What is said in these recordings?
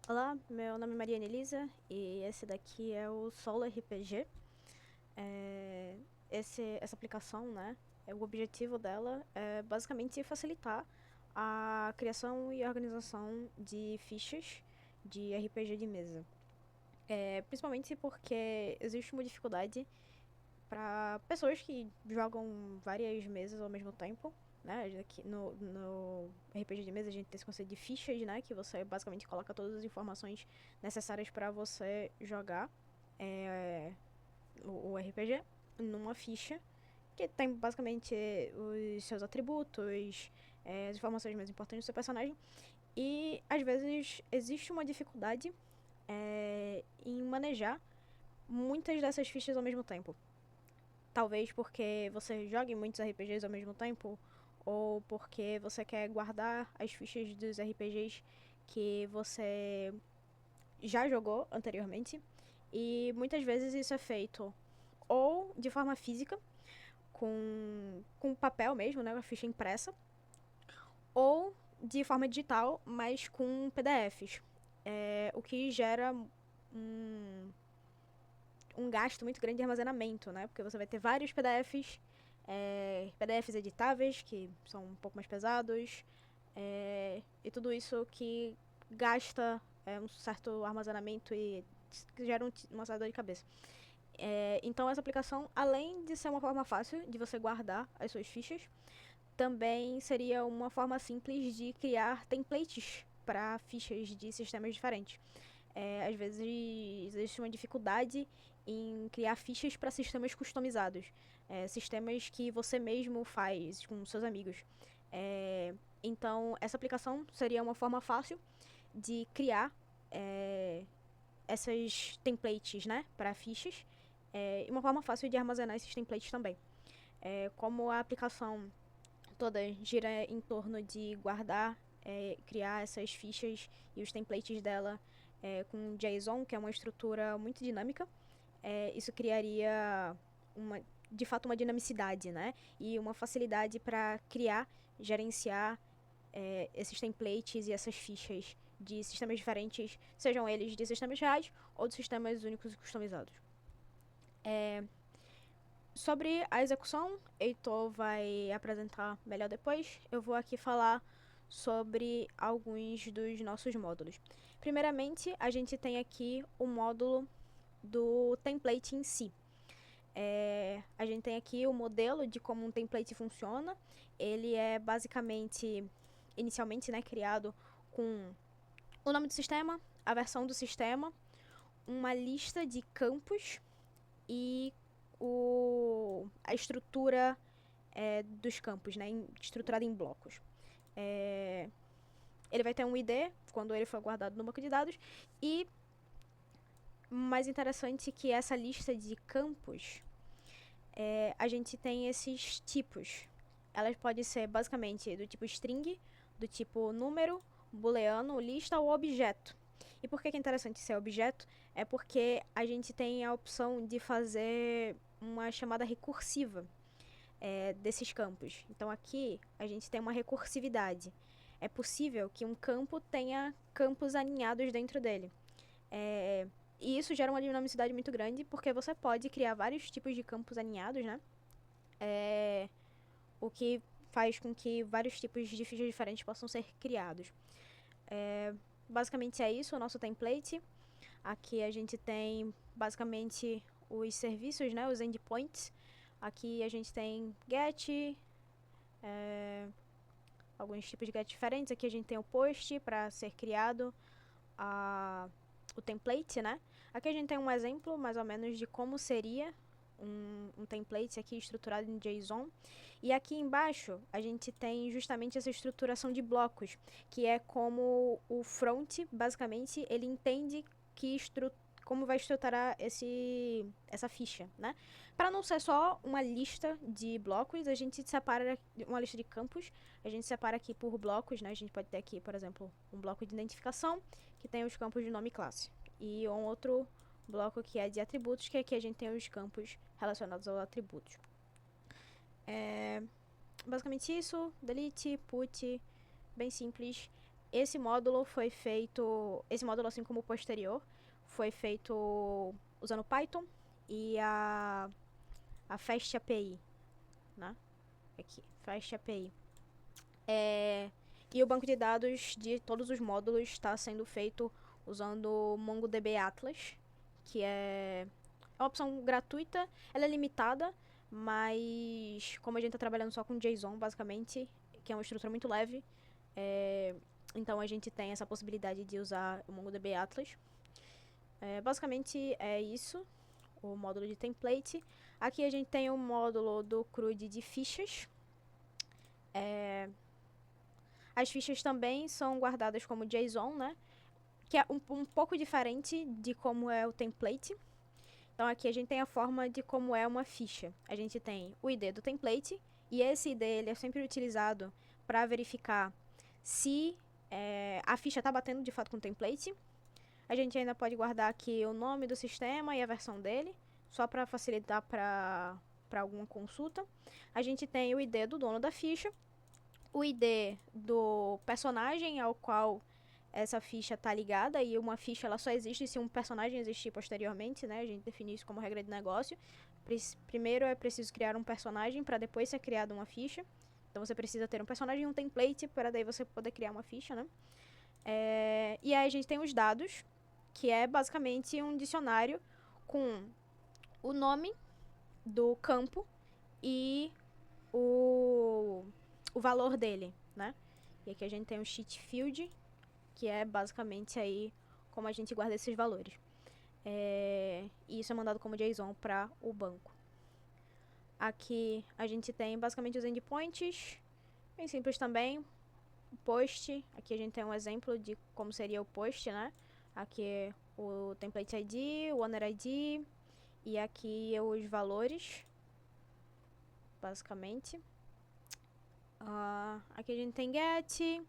Olá, meu nome é Mariana Elisa e esse daqui é o Solo RPG. É, essa aplicação, né, o objetivo dela é basicamente facilitar a criação e organização de fichas de RPG de mesa. Principalmente porque existe uma dificuldade para pessoas que jogam várias mesas ao mesmo tempo, né? Aqui no RPG de mesa a gente tem esse conceito de fichas, né? Que você basicamente coloca todas as informações necessárias para você jogar é, o RPG numa ficha que tem basicamente os seus atributos, as informações mais importantes do seu personagem. E às vezes existe uma dificuldade em manejar muitas dessas fichas ao mesmo tempo. Talvez porque você jogue muitos RPGs ao mesmo tempo, ou porque você quer guardar as fichas dos RPGs que você já jogou anteriormente. E muitas vezes isso é feito ou de forma física, com papel mesmo, né, uma ficha impressa, ou de forma digital, mas com PDFs. O que gera um gasto muito grande de armazenamento, né? Porque você vai ter vários PDFs, PDFs editáveis, que são um pouco mais pesados, e tudo isso que gasta um certo armazenamento e gera uma certa dor de cabeça. Então essa aplicação, além de ser uma forma fácil de você guardar as suas fichas, também seria uma forma simples de criar templates para fichas de sistemas diferentes. Às vezes existe uma dificuldade em criar fichas para sistemas customizados, sistemas que você mesmo faz com seus amigos. Então, essa aplicação seria uma forma fácil de criar essas templates, né, para fichas, e uma forma fácil de armazenar esses templates também. Como a aplicação toda gira em torno de guardar, criar essas fichas e os templates dela com JSON, que é uma estrutura muito dinâmica. Isso criaria de fato uma dinamicidade, né? E uma facilidade para criar, gerenciar esses templates e essas fichas de sistemas diferentes, sejam eles de sistemas reais ou de sistemas únicos e customizados. Sobre a execução, Heitor vai apresentar melhor depois. Eu vou aqui falar sobre alguns dos nossos módulos. Primeiramente, a gente tem aqui o módulo do template em si. A gente tem aqui o modelo de como um template funciona. Ele é basicamente, inicialmente, né, criado com o nome do sistema, a versão do sistema, uma lista de campos e a estrutura dos campos, né, estruturada em blocos. Ele vai ter um ID quando ele for guardado no banco de dados, e mais interessante que essa lista de campos, a gente tem esses tipos. Elas podem ser basicamente do tipo string, do tipo número, booleano, lista ou objeto. E por que é interessante ser objeto? É porque a gente tem a opção de fazer uma chamada recursiva desses campos. Então aqui a gente tem uma recursividade. É possível que um campo tenha campos aninhados dentro dele. E isso gera uma dinamicidade muito grande, porque você pode criar vários tipos de campos aninhados, né? O que faz com que vários tipos de fichas diferentes possam ser criados. Basicamente é isso o nosso template. Aqui a gente tem basicamente os serviços, né, os endpoints. Aqui a gente tem get, alguns tipos de get diferentes. Aqui a gente tem o post para ser criado o template, né? Aqui a gente tem um exemplo mais ou menos de como seria um template aqui estruturado em JSON. E aqui embaixo a gente tem justamente essa estruturação de blocos, que é como o front, basicamente, ele entende como vai estruturar essa ficha, né? Para não ser só uma lista de blocos, a gente separa uma lista de campos, a gente separa aqui por blocos, né? A gente pode ter aqui, por exemplo, um bloco de identificação, que tem os campos de nome e classe, e um outro bloco que é de atributos, que aqui a gente tem os campos relacionados aos atributos. Basicamente isso, delete, put, bem simples. Esse módulo foi feito, esse módulo assim como o posterior, foi feito usando Python e a Fast API, né? Aqui, Fast API. E o banco de dados de todos os módulos está sendo feito usando o MongoDB Atlas, que é uma opção gratuita, ela é limitada, mas como a gente está trabalhando só com JSON, basicamente, que é uma estrutura muito leve, então a gente tem essa possibilidade de usar o MongoDB Atlas. Basicamente é isso, o módulo de template. Aqui a gente tem o módulo do CRUD de fichas. As fichas também são guardadas como JSON, né? Que é um pouco diferente de como é o template. Então aqui a gente tem a forma de como é uma ficha. A gente tem o ID do template, e esse ID ele é sempre utilizado para verificar se a ficha está batendo de fato com o template. A gente ainda pode guardar aqui o nome do sistema e a versão dele, só para facilitar para alguma consulta. A gente tem o ID do dono da ficha, o ID do personagem ao qual essa ficha está ligada, e uma ficha ela só existe se um personagem existir posteriormente, né? A gente define isso como regra de negócio. Primeiro é preciso criar um personagem para depois ser criada uma ficha. Então você precisa ter um personagem e um template para daí você poder criar uma ficha, né? E aí a gente tem os dados, que é basicamente um dicionário com o nome do campo e o valor dele, né? E aqui a gente tem o sheet field, que é basicamente aí como a gente guarda esses valores. E isso é mandado como JSON para o banco. Aqui a gente tem basicamente os endpoints, bem simples também. O post, aqui a gente tem um exemplo de como seria o post, né? Aqui é o template ID, o owner ID, e aqui os valores, basicamente. Aqui a gente tem get,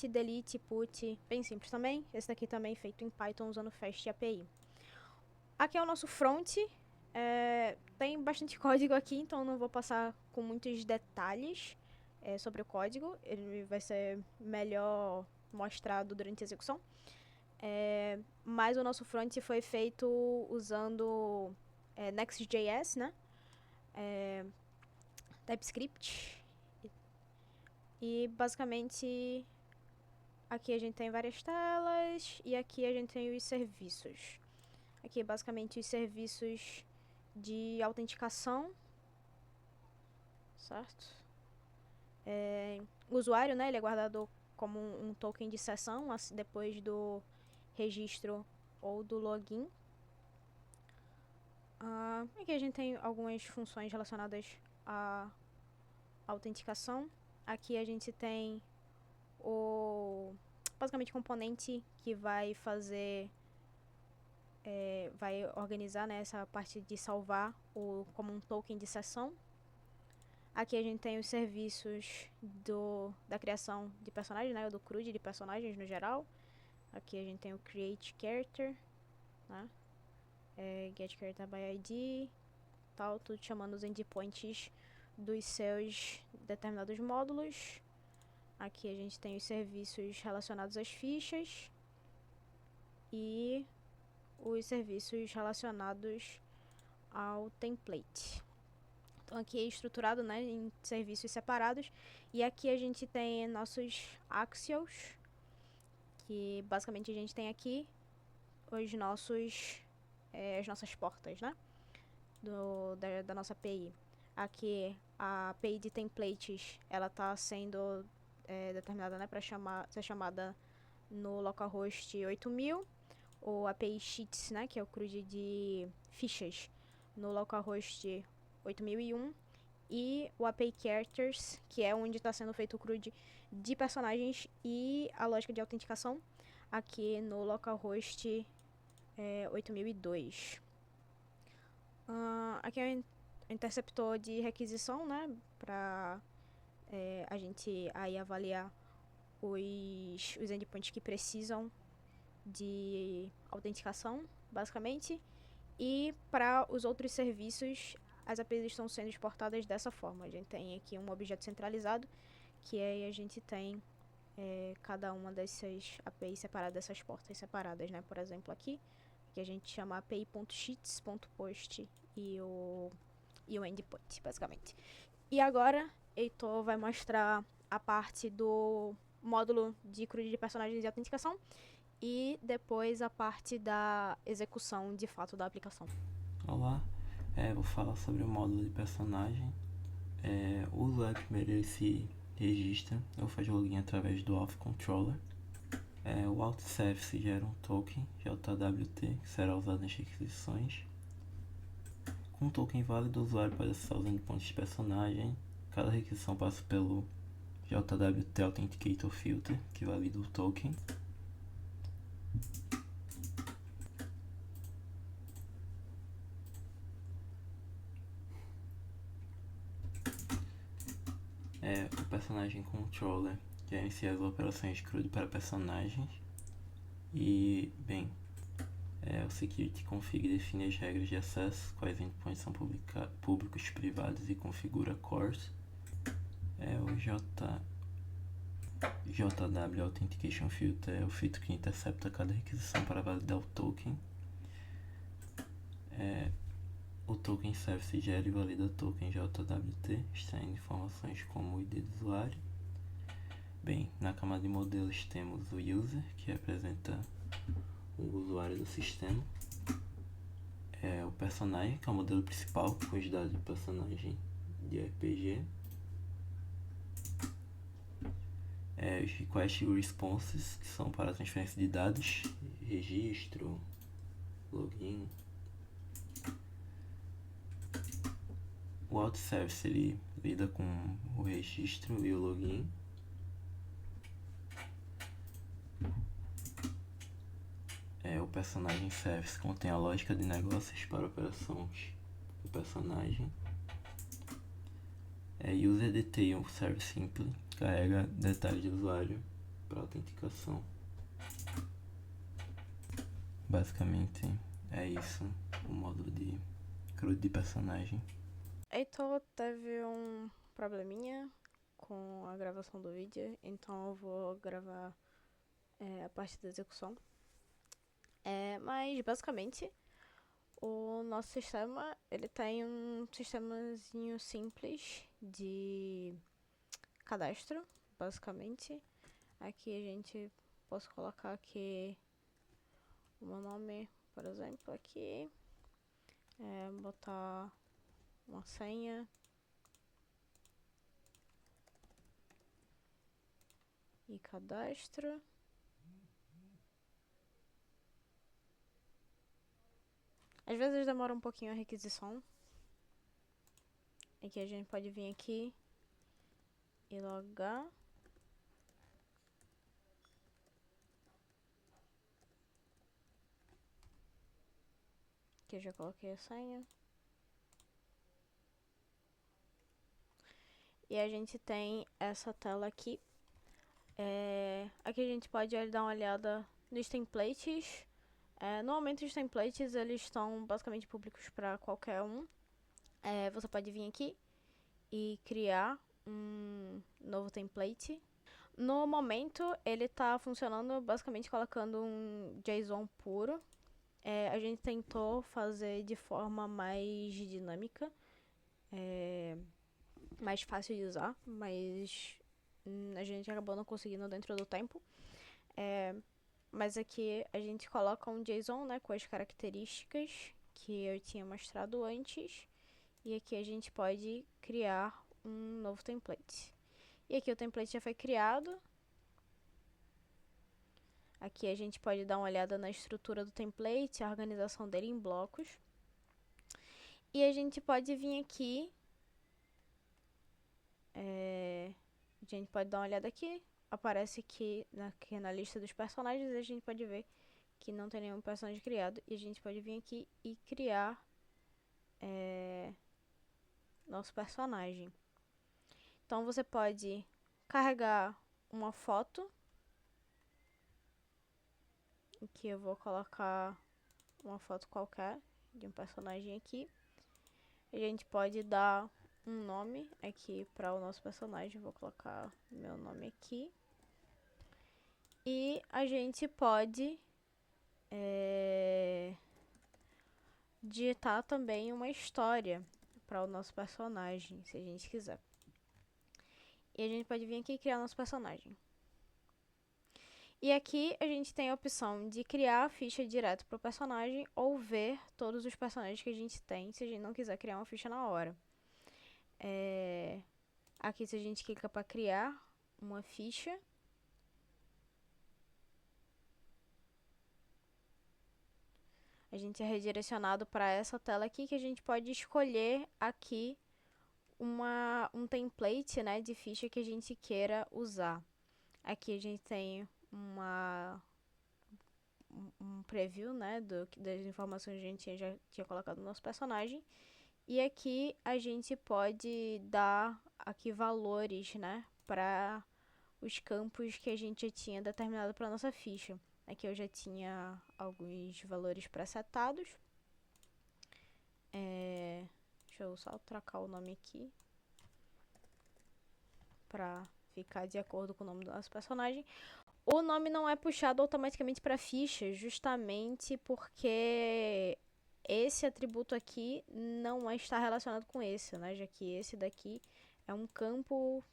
delete, put, bem simples também. Esse daqui também é feito em Python usando Fast API. Aqui é o nosso front. Tem bastante código aqui, então não vou passar com muitos detalhes sobre o código. Ele vai ser melhor mostrado durante a execução. Mas o nosso front foi feito usando Next.js, né? TypeScript. E basicamente aqui a gente tem várias telas e aqui a gente tem os serviços. Aqui basicamente os serviços de autenticação, certo? O usuário, né, ele é guardado como um token de sessão depois do registro ou do login. Aqui a gente tem algumas funções relacionadas à autenticação. Aqui a gente tem basicamente o componente que vai fazer, vai organizar, né, essa parte de salvar como um token de sessão. Aqui a gente tem os serviços da criação de personagens, né, do CRUD de personagens no geral. Aqui a gente tem o Create Character, né, Get Character by ID, tal, tudo chamando os endpoints dos seus determinados módulos. Aqui a gente tem os serviços relacionados às fichas e os serviços relacionados ao template. Então aqui é estruturado, né, em serviços separados. E aqui a gente tem nossos axios, que basicamente a gente tem aqui as nossas portas, né, da nossa API. Aqui a API de templates, ela está sendo determinada, né, para ser chamada no localhost 8000. O API Sheets, né, que é o CRUD de fichas, no localhost 8001. E o API Characters, que é onde está sendo feito o CRUD de personagens e a lógica de autenticação, aqui no localhost 8002. Aqui é o interceptor de requisição, né, para a gente aí avaliar os endpoints que precisam de autenticação, basicamente. E para os outros serviços, as APIs estão sendo exportadas dessa forma. A gente tem aqui um objeto centralizado, que aí a gente tem cada uma dessas APIs separadas, dessas portas separadas, né? Por exemplo, aqui, que a gente chama api.sheets.post e o endpoint, basicamente. E agora, Heitor vai mostrar a parte do módulo de CRUD de personagens de autenticação e depois a parte da execução de fato da aplicação. Olá, vou falar sobre o módulo de personagem. O usuário primeiro ele se registra ou faz login através do Auth Controller. O Auth Service gera um token JWT que será usado nas requisições. Com um token válido, o usuário pode acessar os endpoints de personagem. Cada requisição passa pelo JWT Authenticator Filter, que valida o token. O personagem controller que inicia as operações de CRUD para personagens. E, bem, o security config define as regras de acesso, quais endpoints são públicos, privados e configura cores. O JW Authentication Filter é o filtro que intercepta cada requisição para validar o token. O token service gera e valida token JWT, extraindo informações como o ID do usuário. Bem, na camada de modelos temos o user, que representa o usuário do sistema. O personagem, que é o modelo principal, com os dados de personagem de RPG. Os request responses, que são para a transferência de dados, registro, login. O Auth Service ele lida com o registro e o login. O Personagem Service contém a lógica de negócios para operações do personagem. User Detail Service Simple carrega detalhes de usuário para autenticação. Basicamente é isso o módulo de CRUD de personagem. Heitor teve um probleminha com a gravação do vídeo, então eu vou gravar a parte da execução. Mas basicamente o nosso sistema ele tem um sistemazinho simples de cadastro, basicamente. Aqui a gente posso colocar aqui o meu nome, por exemplo, aqui, botar uma senha e cadastro. Às vezes demora um pouquinho a requisição. Aqui a gente pode vir aqui e logar. Aqui eu já coloquei a senha. E a gente tem essa tela aqui. Aqui a gente pode dar uma olhada nos templates. Normalmente os templates eles estão basicamente públicos para qualquer um. Você pode vir aqui e criar um novo template. No momento ele está funcionando basicamente colocando um JSON puro. A gente tentou fazer de forma mais dinâmica, mais fácil de usar, mas a gente acabou não conseguindo dentro do tempo. Mas aqui a gente coloca um JSON, né, com as características que eu tinha mostrado antes. E aqui a gente pode criar um novo template. E aqui o template já foi criado. Aqui a gente pode dar uma olhada na estrutura do template, a organização dele em blocos. E a gente pode vir aqui. A gente pode dar uma olhada aqui. Aparece aqui na lista dos personagens e a gente pode ver que não tem nenhum personagem criado. E a gente pode vir aqui e criar nosso personagem. Então você pode carregar uma foto. Aqui eu vou colocar uma foto qualquer de um personagem aqui. A gente pode dar um nome aqui para o nosso personagem. Vou colocar meu nome aqui. E a gente pode digitar também uma história para o nosso personagem, se a gente quiser. E a gente pode vir aqui e criar nosso personagem. E aqui a gente tem a opção de criar a ficha direto para o personagem ou ver todos os personagens que a gente tem, se a gente não quiser criar uma ficha na hora. Aqui, se a gente clica para criar uma ficha, a gente é redirecionado para essa tela aqui, que a gente pode escolher aqui um template, né, de ficha que a gente queira usar. Aqui a gente tem um preview, né, das informações que a gente já tinha colocado no nosso personagem. E aqui a gente pode dar aqui valores, né, para os campos que a gente já tinha determinado para nossa ficha. Aqui eu já tinha alguns valores pré-setados. Deixa eu só trocar o nome aqui para ficar de acordo com o nome do nosso personagem. O nome não é puxado automaticamente para a ficha, justamente porque esse atributo aqui não está relacionado com esse, né? Já que esse daqui é um campo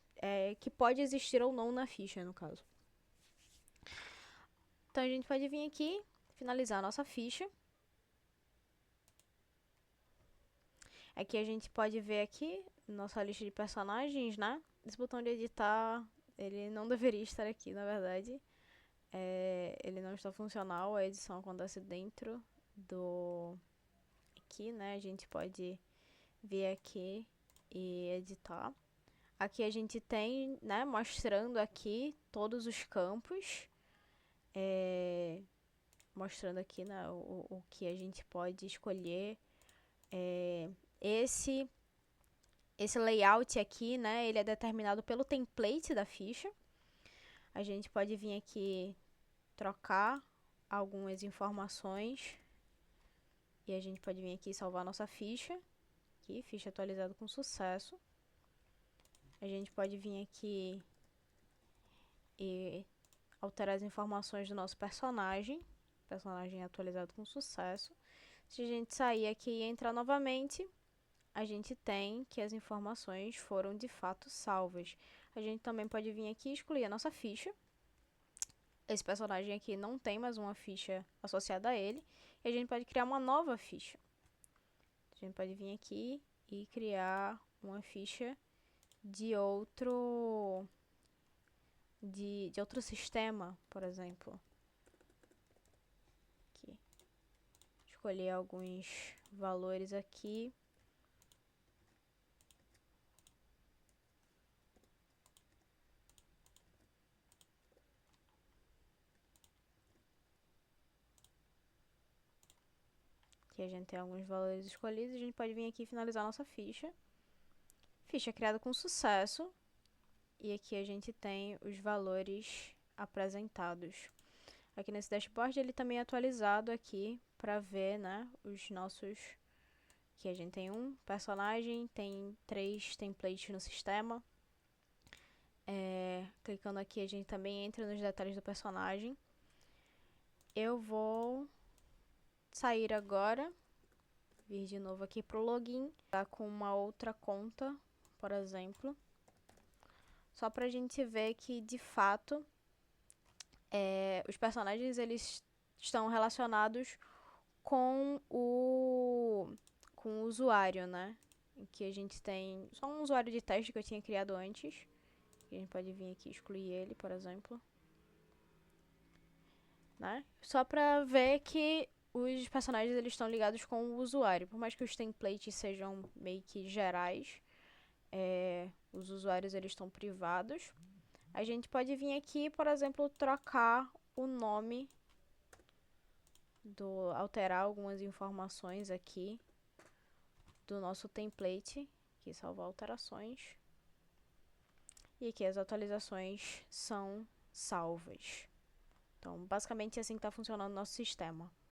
que pode existir ou não na ficha, no caso. Então a gente pode vir aqui, finalizar a nossa ficha. Aqui a gente pode ver aqui nossa lista de personagens, né? Esse botão de editar, ele não deveria estar aqui, na verdade. Ele não está funcional, a edição acontece dentro do... Aqui, né? A gente pode vir aqui e editar. Aqui a gente tem, né, mostrando aqui todos os campos. Mostrando aqui, né, o que a gente pode escolher. Esse layout aqui, né, ele é determinado pelo template da ficha. A gente pode vir aqui trocar algumas informações e a gente pode vir aqui salvar nossa ficha. Aqui, ficha atualizada com sucesso. A gente pode vir aqui e alterar as informações do nosso personagem. Personagem atualizado com sucesso. Se a gente sair aqui e entrar novamente, a gente tem que as informações foram de fato salvas. A gente também pode vir aqui e excluir a nossa ficha. Esse personagem aqui não tem mais uma ficha associada a ele. E a gente pode criar uma nova ficha. A gente pode vir aqui e criar uma ficha de outro sistema, por exemplo. Aqui. Escolher alguns valores aqui. Aqui a gente tem alguns valores escolhidos. A gente pode vir aqui e finalizar nossa ficha. Ficha criada com sucesso. E aqui a gente tem os valores apresentados. Aqui nesse dashboard ele também é atualizado aqui para ver, né, os nossos... Aqui a gente tem um personagem, tem 3 templates no sistema. Clicando aqui a gente também entra nos detalhes do personagem. Eu vou sair agora, vir de novo aqui pro login, tá com uma outra conta, por exemplo. Só pra gente ver que, de fato, os personagens eles estão relacionados com o usuário, né? Que a gente tem só um usuário de teste que eu tinha criado antes. A gente pode vir aqui e excluir ele, por exemplo. Né? Só pra ver que os personagens eles estão ligados com o usuário. Por mais que os templates sejam meio que gerais, os usuários eles estão privados. A gente pode vir aqui, por exemplo, trocar o nome, alterar algumas informações aqui do nosso template. Aqui salvar alterações. E aqui as atualizações são salvas. Então, basicamente é assim que está funcionando o nosso sistema.